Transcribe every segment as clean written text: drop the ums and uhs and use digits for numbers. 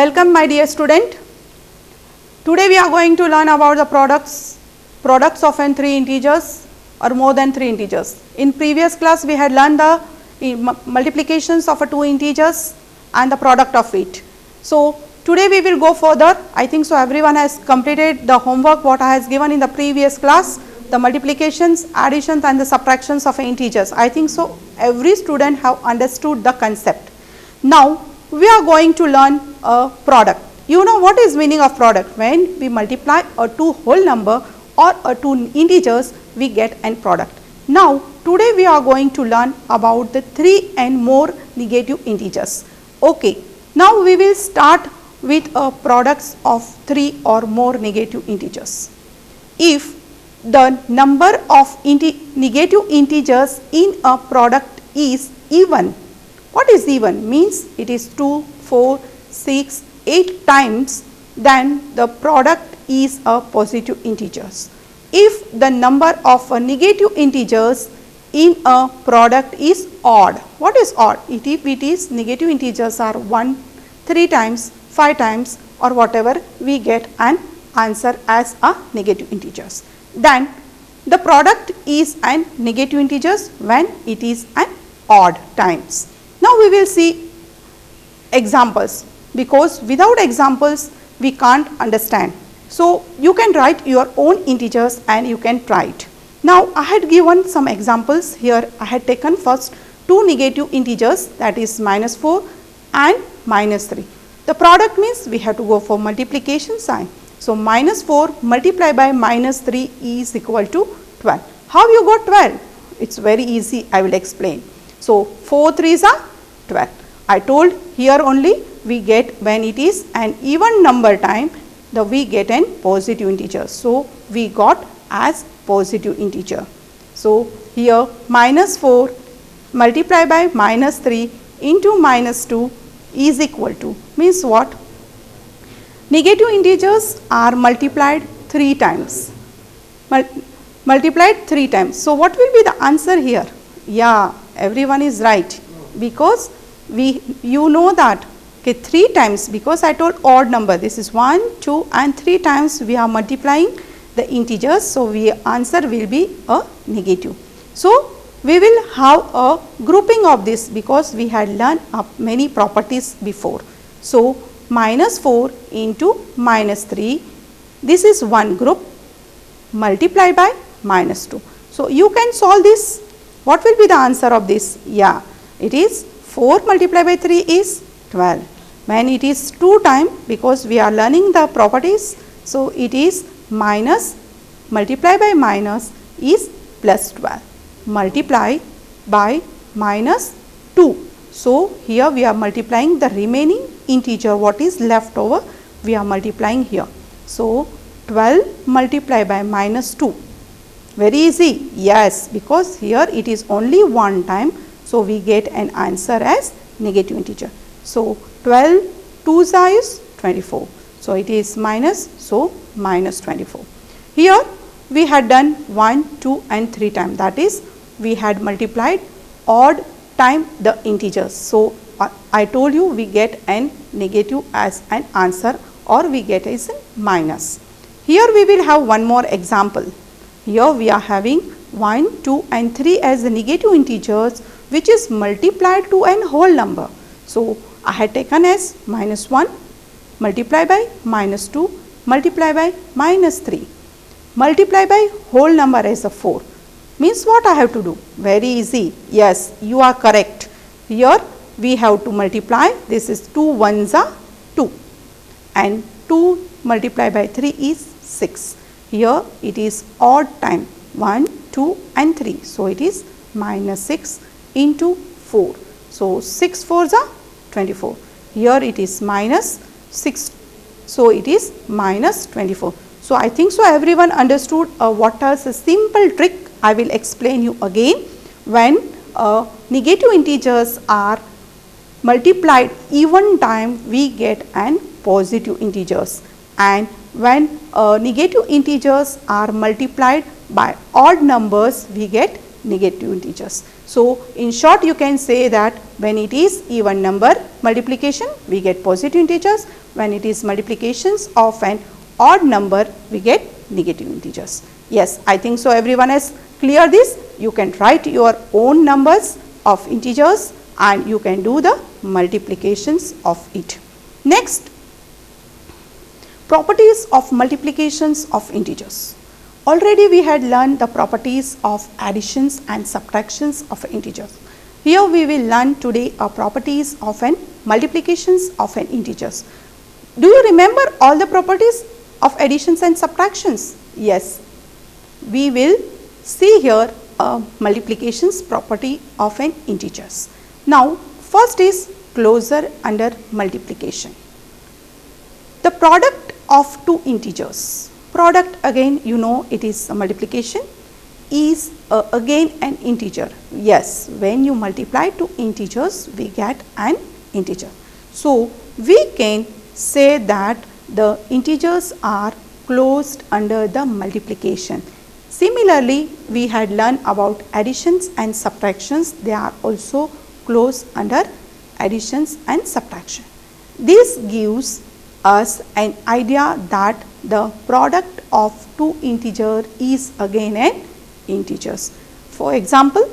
Welcome my dear student. Today we are going to learn about the products of n 3 integers or more than 3 integers. In previous class we had learned the multiplications of 2 integers and the product of it. So today we will go further. I think so everyone has completed the homework what I has given in the previous class, the multiplications, additions and the subtractions of integers. I think so every student have understood the concept. Now we are going to learn a product. You know what is meaning of product? When we multiply a two whole number or a two integers, we get n product. Now today we are going to learn about the 3 and more negative integers. Okay. Now we will start with products of 3 or more negative integers. If the number of negative integers in a product is even. What is even? Means it is 2, 4, 6, 8 times, then the product is a positive integers. If the number of negative integers in a product is odd. What is odd? If it is negative integers are 1, 3 times, 5 times or whatever, we get an answer as a negative integers. Then the product is an negative integers when it is an odd times. Now we will see examples, because without examples we can't understand. So you can write your own integers and you can try it. Now I had given some examples here. I had taken first two negative integers, that is -4 and -3. The product means we have to go for multiplication sign. So -4 multiplied by -3 is equal to 12. How you got 12? It's very easy, I will explain. So 4 3s are 12. I told here only we get when it is an even number time, we get an positive integer. So we got as positive integer. So here -4 multiplied by -3 into -2 is equal to, means what? Negative integers are multiplied 3 times. Multiplied 3 times. So what will be the answer here? Yeah, everyone is right, because you know that 3 times, because I told odd number, this is 1, 2 and 3 times we are multiplying the integers. So answer will be a negative. So we will have a grouping of this, because we had learned many properties before. So -4 into -3, this is one group multiplied by -2. So you can solve this. What will be the answer of this? Yeah, it is 4 multiplied by 3 is 12. When it is 2 time, because we are learning the properties, so it is minus multiplied by minus is plus 12 multiplied by -2. So here we are multiplying the remaining integer, what is left over we are multiplying here. So 12 multiplied by -2, very easy. Yes, because here it is only one time, so we get an answer as negative integer. So 12 2s is 24. So it is minus, so -24. Here we had done 1, 2 and 3 times, that is we had multiplied odd time the integers. So I told you we get an negative as an answer, or we get as a minus. Here we will have one more example. Here we are having 1, 2 and 3 as the negative integers, which is multiplied to an whole number. So I had taken as -1 multiplied by -2 multiplied by -3 multiplied by whole number as a 4. Means what I have to do? Very easy. Yes, you are correct. Here we have to multiply. This is 2 1s are 2 and 2 multiplied by 3 is 6. Here it is odd time, 1, 2 and 3. So it is -6 into 4. So 6 4s are 24. Here it is -6. So it is -24. So I think so everyone understood what is a simple trick. I will explain you again. When negative integers are multiplied even time, we get an positive integers, and when negative integers are multiplied by odd numbers, we get negative integers. So, in short you can say that when it is even number multiplication we get positive integers, when it is multiplications of an odd number we get negative integers. Yes, I think so everyone has clear this. You can write your own numbers of integers and you can do the multiplications of it. Next, properties of multiplications of integers. Already we had learned the properties of additions and subtractions of integers. Here we will learn today properties of an multiplications of an integers. Do you remember all the properties of additions and subtractions? Yes, we will see here multiplications property of an integers. Now, first is closure under multiplication. The product of two integers. Product again you know it is a multiplication, is again an integer. Yes, when you multiply two integers we get an integer. So, we can say that the integers are closed under the multiplication. Similarly, we had learned about additions and subtractions, they are also closed under additions and subtraction. This gives us an idea that the product of two integers is again an integers. For example,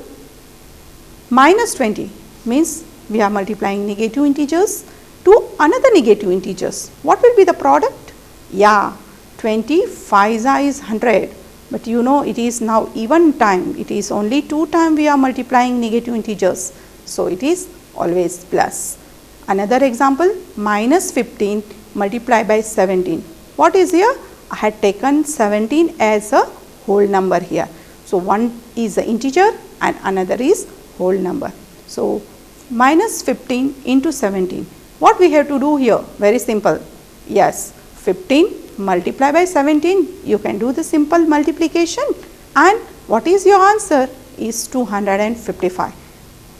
minus 20 means we are multiplying negative integers to another negative integers. What will be the product? Yeah, 20 5 is 100, but you know it is now even time, it is only 2 times we are multiplying negative integers. So, it is always plus. Another example, minus 15 multiplied by 17. What is here? I had taken 17 as a whole number here. So, one is the integer and another is whole number. So, minus 15 into 17. What we have to do here? Very simple. Yes, 15 multiplied by 17, you can do the simple multiplication and what is your answer? Is 255.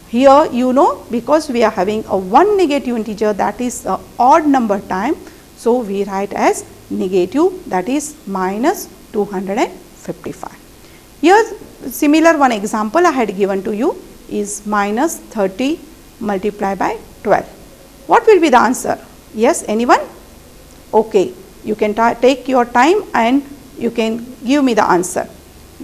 Here you know because we are having a one negative integer, that is a odd number time. So, we write as negative, that is minus 255. Here similar one example I had given to you is minus 30 multiplied by 12. What will be the answer? Yes, anyone? Okay, you can take your time and you can give me the answer.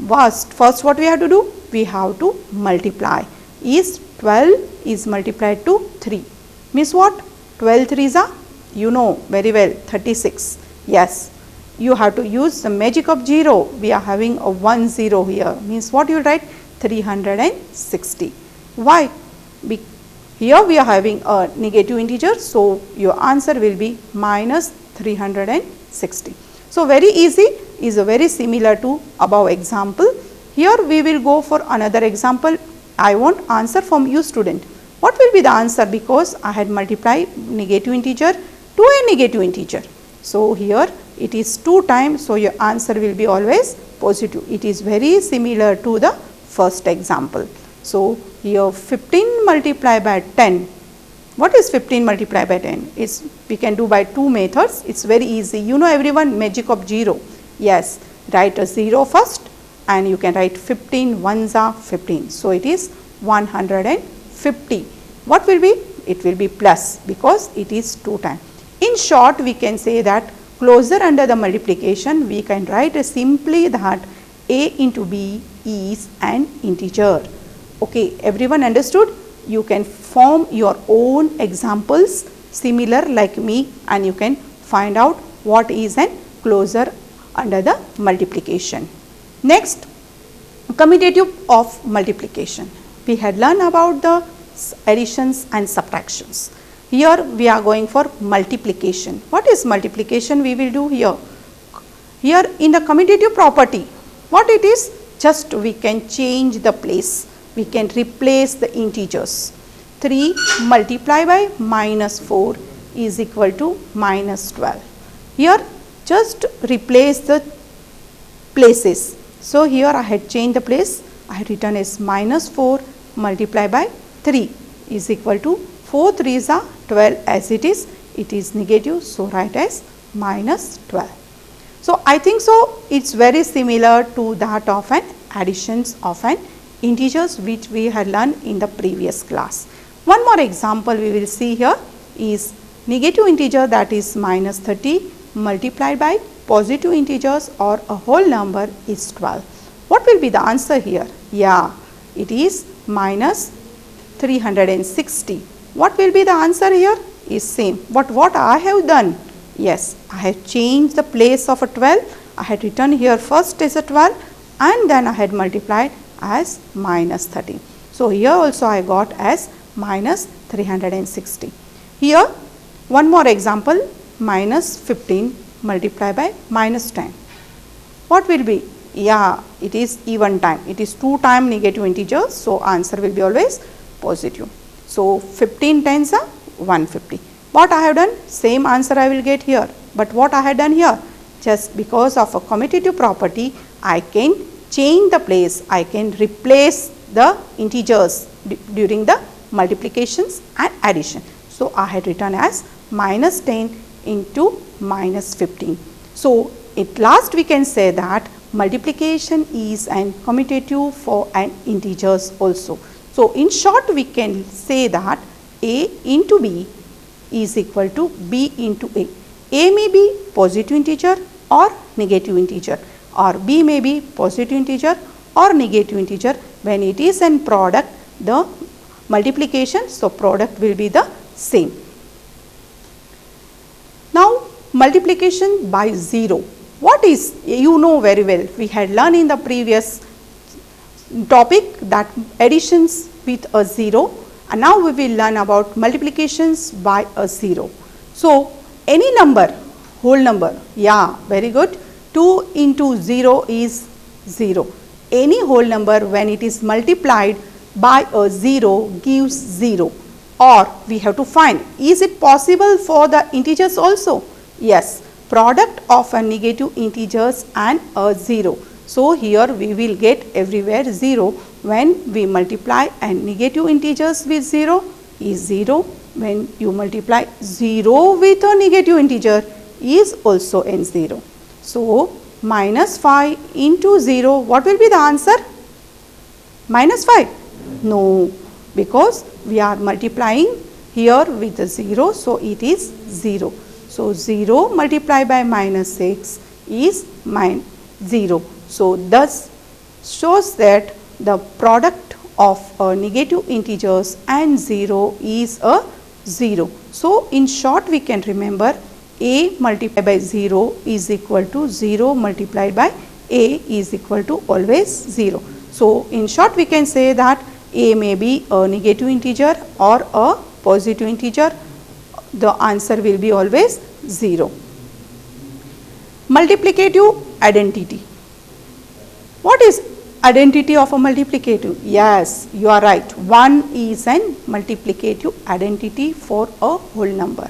First what we have to do? We have to multiply. Is 12 is multiplied to 3 means what? 12 3s are, you know very well, 36. Yes, you have to use the magic of 0. We are having a 1 0 here, means what you will write? 360. Why? Here we are having a negative integer, so your answer will be minus 360. So, very easy, is very similar to above example. Here we will go for another example. I want answer from you student. What will be the answer? Because I had multiplied negative integer to a negative integer. So, here it is 2 times, so your answer will be always positive. It is very similar to the first example. So, here 15 multiplied by 10. What is 15 multiplied by 10? We can do by 2 methods. It is very easy. You know everyone, magic of 0. Yes, write a 0 first and you can write 15 ones are 15. So, it is 150. What will be? It will be plus because it is 2 times. In short, we can say that closure under the multiplication, we can write simply that a into b is an integer. Okay, everyone understood? You can form your own examples similar like me and you can find out what is an closure under the multiplication. Next, commutative of multiplication. We had learned about the additions and subtractions. Here we are going for multiplication. What is multiplication we will do here? Here in the commutative property, what it is? Just we can change the place. We can replace the integers. 3 multiplied by minus 4 is equal to minus 12. Here just replace the places. So, here I had changed the place. I had written as minus 4 multiplied by 3 is equal to 4 3s are 12 as it is negative. So, write as minus 12. So, I think so it is very similar to that of an additions of an integers which we had learned in the previous class. One more example we will see here is negative integer, that is minus 30 multiplied by positive integers or a whole number is 12. What will be the answer here? Yeah, it is minus 360. What will be the answer here? Is same. But what I have done? Yes, I have changed the place of a 12. I had written here first as a 12 and then I had multiplied as minus 30. So, here also I got as minus 360. Here one more example, minus 15 multiplied by minus 10. What will be? Yeah, it is even time. It is 2 times negative integers. So, answer will be always positive. So, 15 tens are 150. What I have done? Same answer I will get here. But what I have done here? Just because of a commutative property, I can change the place. I can replace the integers during the multiplications and addition. So, I had written as minus 10 into minus 15. So, at last we can say that multiplication is an commutative for an integers also. So, in short we can say that A into B is equal to B into A. A may be positive integer or negative integer, or B may be positive integer or negative integer. When it is in product, the multiplication, so product will be the same. Now, multiplication by 0. What is? You know very well, we had learned in the previous topic that additions with a 0, and now we will learn about multiplications by a 0. So, any number, whole number, yeah, very good, 2 into 0 is 0. Any whole number when it is multiplied by a 0 gives 0, or we have to find, is it possible for the integers also? Yes, product of a negative integers and a 0. So, here we will get everywhere 0 when we multiply and negative integers with 0 is 0. When you multiply 0 with a negative integer is also in 0. So, minus 5 into 0, what will be the answer? Minus 5? No, because we are multiplying here with a 0, so it is 0. So, 0 multiplied by minus 6 is 0. So, thus shows that the product of negative integers and 0 is a 0. So, in short we can remember A multiplied by 0 is equal to 0 multiplied by A is equal to always 0. So, in short we can say that A may be a negative integer or a positive integer. The answer will be always 0. Multiplicative identity. What is identity of a multiplicative? Yes, you are right. 1 is an multiplicative identity for a whole number.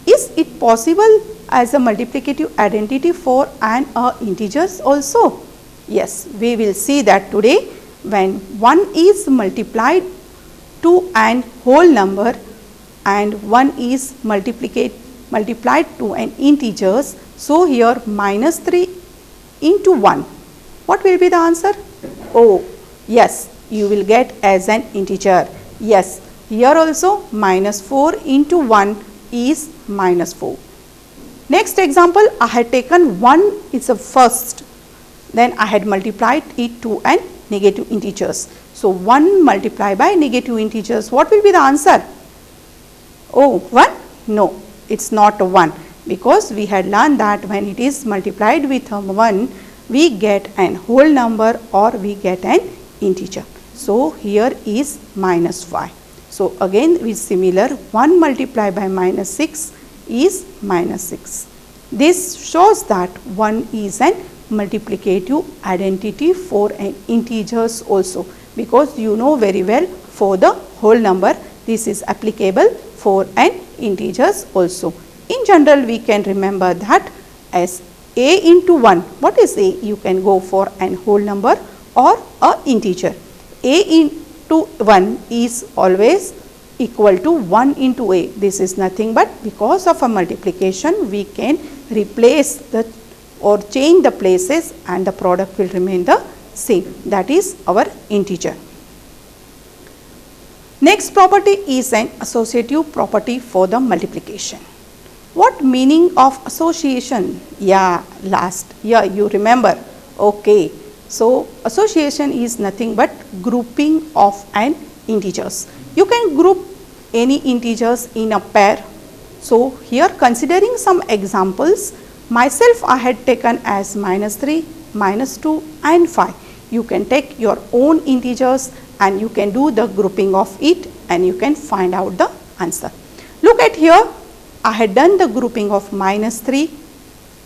Is it possible as a multiplicative identity for an integers also? Yes, we will see that today. When 1 is multiplied to an whole number and 1 is multiplied to an integers. So, here minus 3 into 1. What will be the answer? Oh, yes, you will get as an integer. Yes, here also minus 4 into 1 is minus 4. Next example, I had taken 1 is a first, then I had multiplied it to an negative integers. So, 1 multiplied by negative integers, what will be the answer? Oh, 1? No, it is not a 1, because we had learned that when it is multiplied with a 1, we get an whole number or we get an integer. So, here is minus 5. So, again with similar 1 multiplied by minus 6 is minus 6. This shows that 1 is an multiplicative identity for an integers also, because you know very well for the whole number this is applicable for an integers also. In general we can remember that as A into 1, what is A? You can go for an whole number or a integer. A into 1 is always equal to 1 into A. This is nothing but because of a multiplication we can replace the or change the places and the product will remain the same, that is our integer. Next property is an associative property for the multiplication. What meaning of association? Yeah, you remember. Okay, so association is nothing but grouping of an integers. You can group any integers in a pair. So here, considering some examples, myself I had taken as -3, -2 and 5. You can take your own integers and you can do the grouping of it and you can find out the answer. Look at here, I had done the grouping of -3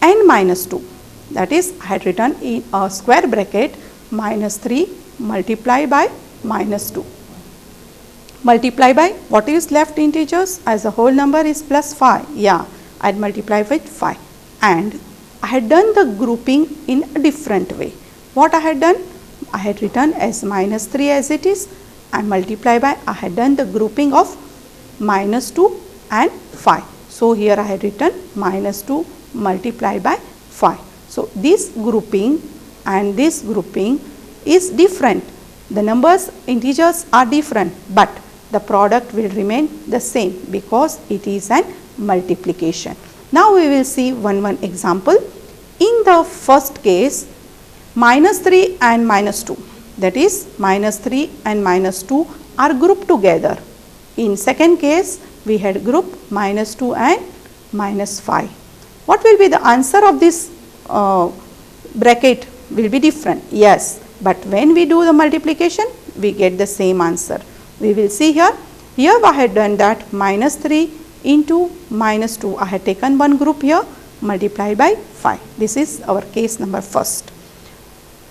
and -2. That is, I had written in a square bracket -3 multiplied by -2. Multiply by what is left integers as a whole number is +5. Yeah, I had multiplied with 5 and I had done the grouping in a different way. What I had done? I had written as -3 as it is and multiply by I had done the grouping of -2 and 5. So here I had written -2 multiplied by 5. So this grouping and this grouping is different. The numbers integers are different, but the product will remain the same because it is an multiplication. Now we will see one example. In the first case, -3 and -2, that is -3 and -2 are grouped together. In second case, we had grouped -2 and -5. What will be the answer of this bracket? Will be different, yes, but when we do the multiplication, we get the same answer. We will see here. Here I had done that -3 into -2. I had taken one group here, multiplied by 5. This is our case number first.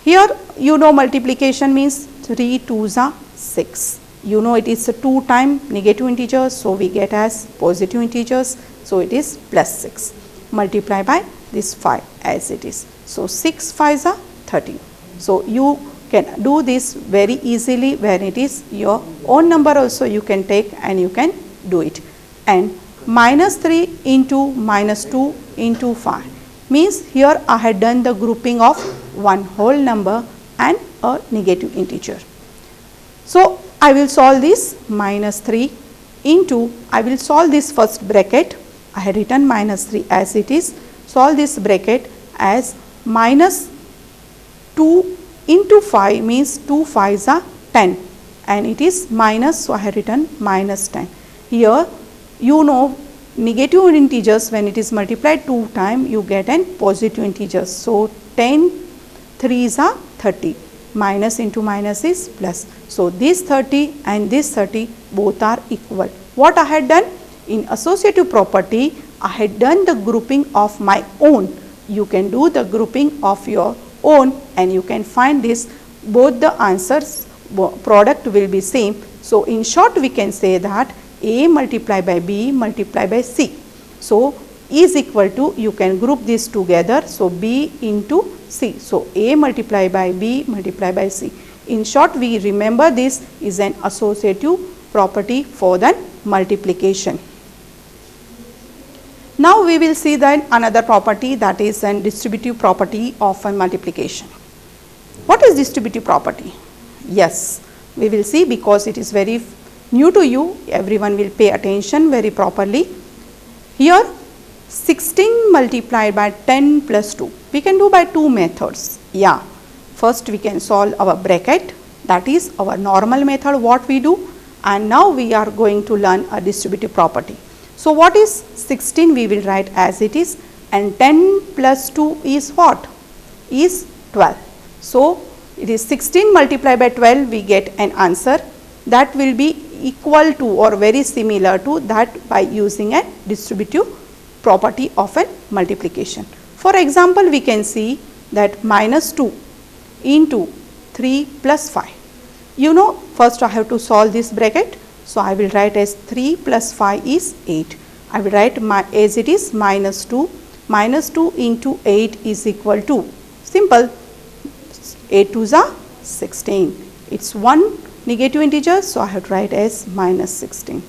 Here you know multiplication means 3 2s are 6. You know it is a 2 times negative integers, so we get as positive integers, so it is +6. Multiply by this 5 as it is. So 6 5s are 13. So you can do this very easily when it is your own number also you can take and you can do it. And -3 into -2 into 5 means here I had done the grouping of one whole number and a negative integer. So I will solve this -3 into, I will solve this first bracket, I had written -3 as it is, solve this bracket as -2 into 5 means 2 5s are 10 and it is minus, so I have written -10. Here you know negative integers when it is multiplied 2 times you get an positive integers. So 10 3s are 30, minus into minus is plus. So this 30 and this 30 both are equal. What I had done in associative property, I had done the grouping of my own. You can do the grouping of your own and you can find this, both the answers product will be same. So in short we can say that A multiplied by B multiplied by C. So is equal to, you can group this together, so B into C. So A multiplied by B multiplied by C. In short we remember this is an associative property for the multiplication. Now we will see then another property, that is an distributive property of a multiplication. What is distributive property? Yes, we will see because it is very new to you, everyone will pay attention very properly. Here 16 multiplied by 10 plus 2, we can do by two methods. Yeah, first we can solve our bracket, that is our normal method what we do, and now we are going to learn a distributive property. So what is 16? We will write as it is, and 10 plus 2 is what? Is 12. So it is 16 multiplied by 12, we get an answer that will be equal to or very similar to that by using a distributive property of a multiplication. For example, we can see that minus 2 into 3 plus 5. You know, first I have to solve this bracket. So I will write as 3 plus 5 is 8. I will write as it is minus 2. Minus 2 into 8 is equal to, simple, 8 2s are 16. It's one negative integer, so I have to write as minus 16.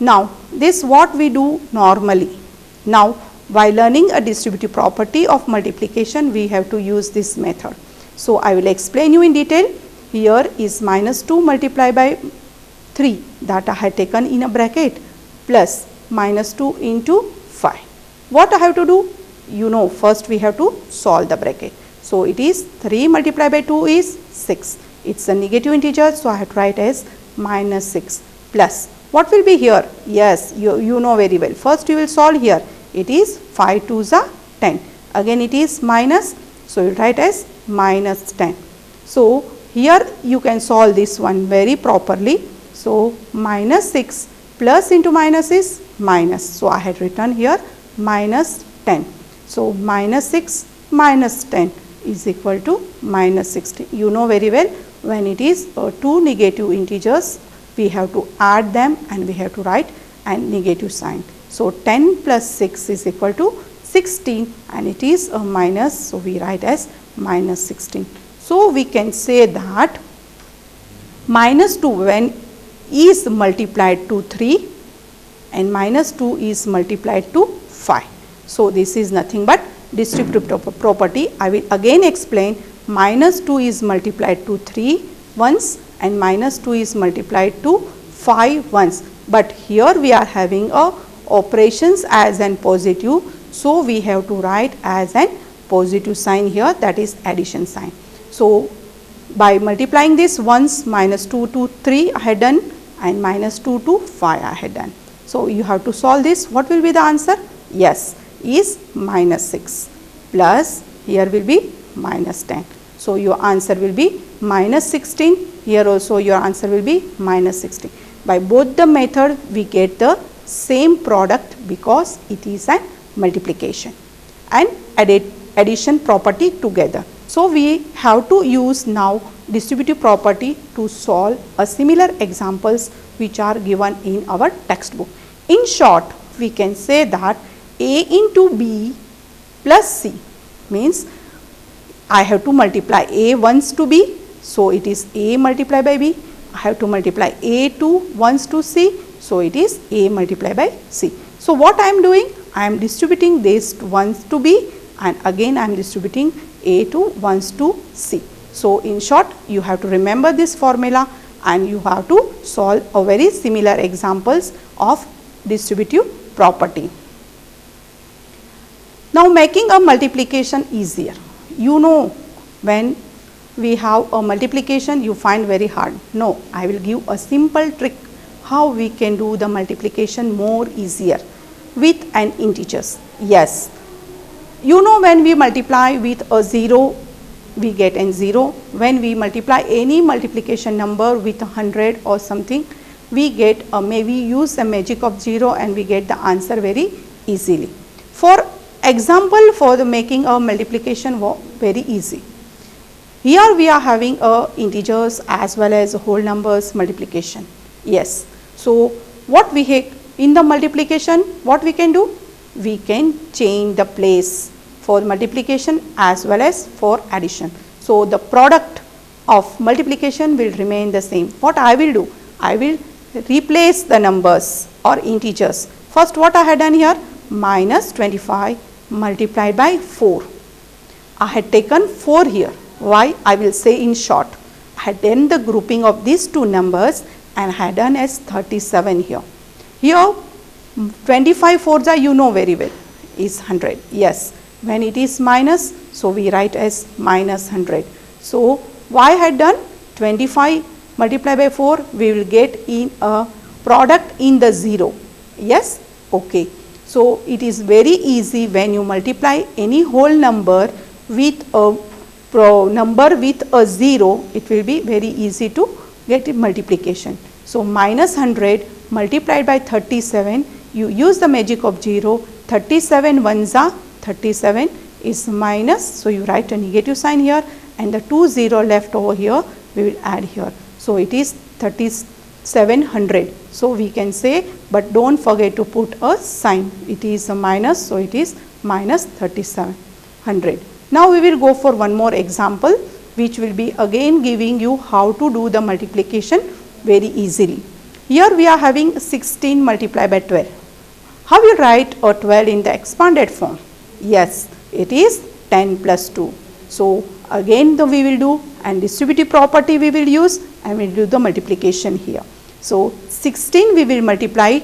Now this what we do normally. Now while learning a distributive property of multiplication, we have to use this method. So I will explain you in detail. Here is minus 2 multiplied by 3 that I had taken in a bracket plus minus 2 into 5. What I have to do? You know, first we have to solve the bracket. So, it is 3 multiplied by 2 is 6. It is a negative integer, so I have to write as minus 6 plus. What will be here? Yes, you know very well. First you will solve here. It is 5 2s are 10. Again it is minus, so you write as minus 10. So, here you can solve this one very properly. So, minus 6 plus into minus is minus. So, I had written here minus 10. So, minus 6 minus 10 is equal to minus 60. You know very well, when it is two negative integers, we have to add them and we have to write an negative sign. So, 10 plus 6 is equal to 16 and it is a minus, so we write as minus 16. So, we can say that minus 2 when is multiplied to 3 and minus 2 is multiplied to 5. So, this is nothing but distributive property. I will again explain. Minus 2 is multiplied to 3 once and minus 2 is multiplied to 5 once, but here we are having a operations as an positive. So, we have to write as an positive sign here, that is addition sign. So, by multiplying this once, minus 2 to 3 I had done and minus 2 to 5 I had done. So, you have to solve this. What will be the answer? Yes, is minus 6 plus here will be minus 10. So, your answer will be minus 16. Here also your answer will be minus 16. By both the method we get the same product because it is an multiplication and addition property together. So, we have to use now distributive property to solve a similar examples which are given in our textbook. In short, we can say that A into B plus C means I have to multiply A once to B. So, it is A multiplied by B. I have to multiply A2 once to C. So, it is A multiplied by C. So, what I am doing? I am distributing this once to B and again I am distributing A2 once to C. So, in short, you have to remember this formula and you have to solve a very similar examples of distributive property. Now, making a multiplication easier. You know, when we have a multiplication you find very hard. No, I will give a simple trick how we can do the multiplication more easier with an integers. Yes, you know, when we multiply with a 0 we get an 0. When we multiply any multiplication number with 100 or something, we get maybe use the magic of 0 and we get the answer very easily. For example, for the making a multiplication very easy. Here we are having integers as well as whole numbers multiplication. Yes. So, what we have in the multiplication, what we can do? We can change the place for multiplication as well as for addition. So, the product of multiplication will remain the same. What I will do? I will replace the numbers or integers. First, what I had done here? Minus 25 multiplied by 4. I had taken 4 here. Why? I will say in short. I had done the grouping of these two numbers and had done as 37 here. Here 25 fours are, you know very well, is 100. Yes, when it is minus, so we write as minus 100. So, why I had done 25 multiplied by 4, we will get in a product in the 0. Yes, okay. So, it is very easy when you multiply any whole number with a number with a 0, it will be very easy to get a multiplication. So, minus 100 multiplied by 37, you use the magic of 0, 37 ones are 37 is minus, so you write a negative sign here and the 2 0 left over here we will add here. So, it is 3700. So, we can say, but do not forget to put a sign, it is a minus, so it is minus 3700. Now, we will go for one more example which will be again giving you how to do the multiplication very easily. Here we are having 16 multiplied by 12. How you write a 12 in the expanded form? Yes, it is 10 plus 2. So, again we will do and distributive property we will use and we will do the multiplication here. So 16 we will multiply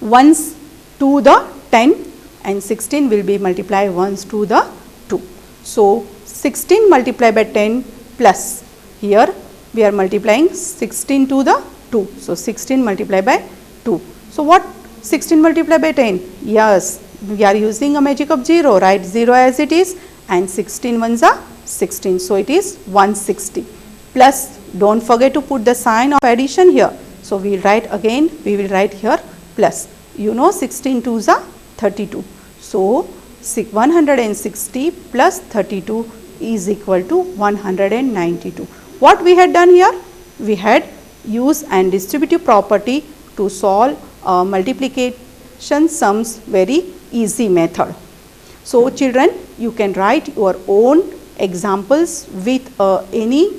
once to the 10 and 16 will be multiplied once to the 2. So 16 multiplied by 10 plus, here we are multiplying 16 to the 2. So 16 multiplied by 2. So what 16 multiplied by 10? Yes, we are using a magic of 0, write 0 as it is, and 16 ones are 16. So it is 160 plus, don't forget to put the sign of addition here. So we will write again, we will write here plus. You know 16 twos are 32. So 160 plus 32 is equal to 192. What we had done here? We had used an distributive property to solve multiplication sums very easy method. So children, you can write your own examples with any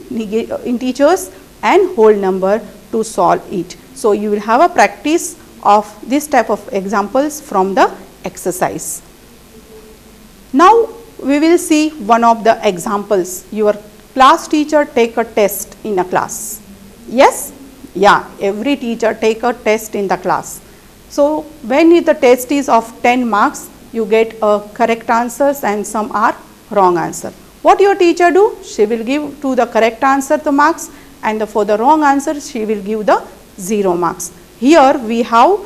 integers and whole number to solve it. So you will have a practice of this type of examples from the exercise. Now we will see one of the examples. Your class teacher take a test in a class. Yes? Yeah, every teacher take a test in the class. So when the test is of 10 marks, you get correct answers and some are wrong answer. What your teacher do? She will give to the correct answer the marks, and for the wrong answer she will give the 0 marks. Here we have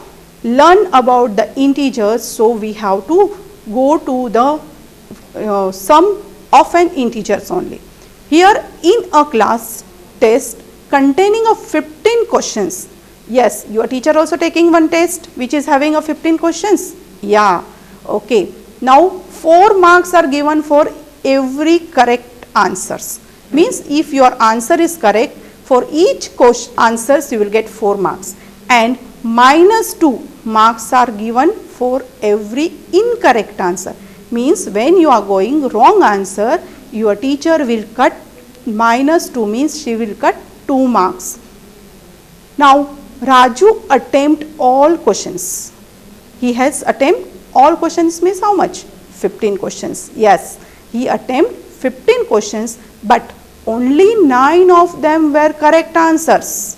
learned about the integers, so we have to go to the sum of an integers only. Here in a class test containing of 15 questions. Yes, your teacher also taking one test which is having a 15 questions. Yeah, okay. Now 4 marks are given for every correct answers. Means if your answer is correct, for each answers you will get 4 marks, and minus 2 marks are given for every incorrect answer. Means when you are going wrong answer, your teacher will cut minus 2, means she will cut 2 marks. Now Raju attempt all questions. He has attempt all questions means how much? 15 questions. Yes, he attempt 15 questions, but only 9 of them were correct answers.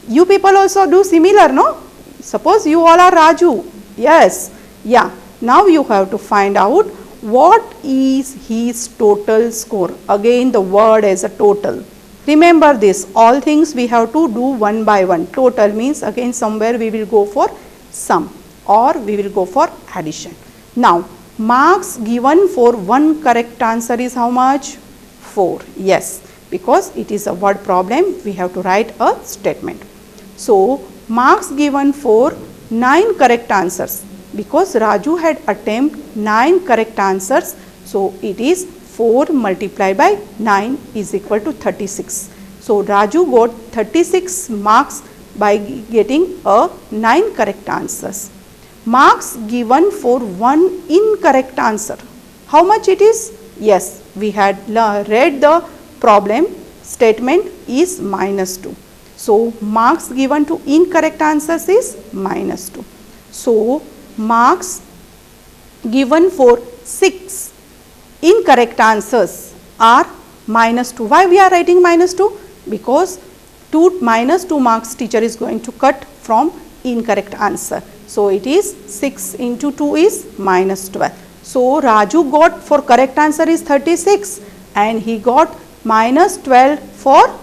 You people also do similar, no? Suppose you all are Raju. Yes, yeah. Now you have to find out what is his total score. Again the word as a total. Remember this, all things we have to do one by one. Total means again somewhere we will go for sum or we will go for addition. Now marks given for one correct answer is how much? 4. Yes, because it is a word problem, we have to write a statement. So marks given for 9 correct answers, because Raju had attempt 9 correct answers, so it is 4 multiplied by 9 is equal to 36. So Raju got 36 marks by getting 9 correct answers. Marks given for 1 incorrect answer. How much it is? Yes, we had read the problem, statement is minus 2. So marks given to incorrect answers is minus 2. So marks given for 6 incorrect answers are minus 2. Why we are writing minus 2? Because minus 2 marks teacher is going to cut from incorrect answer. So it is 6 into 2 is minus 12. So Raju got for correct answer is 36 and he got minus 12 for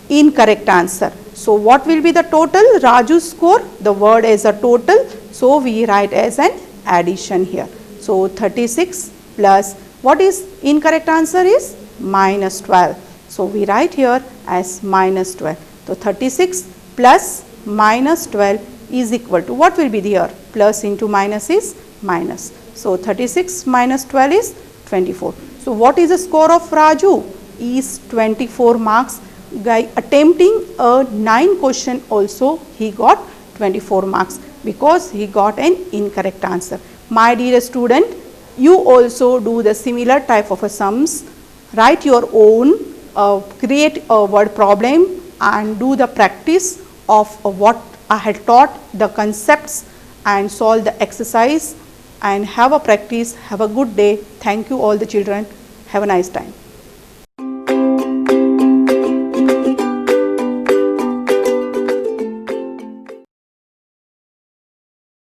incorrect answer. So what will be the total? Raju's score, the word as a total, so we write as an addition here. So 36 plus what is incorrect answer is minus 12. So we write here as minus 12. So 36 plus minus 12 is equal to what will be here? Plus into minus is minus. So 36 minus 12 is 24. So what is the score of Raju? Is 24 marks. By attempting a 9 question also he got 24 marks because he got an incorrect answer. My dear student, you also do the similar type of a sums. Write your own, create a word problem and do the practice of what I had taught, the concepts, and solve the exercise and have a practice. Have a good day. Thank you all the children. Have a nice time.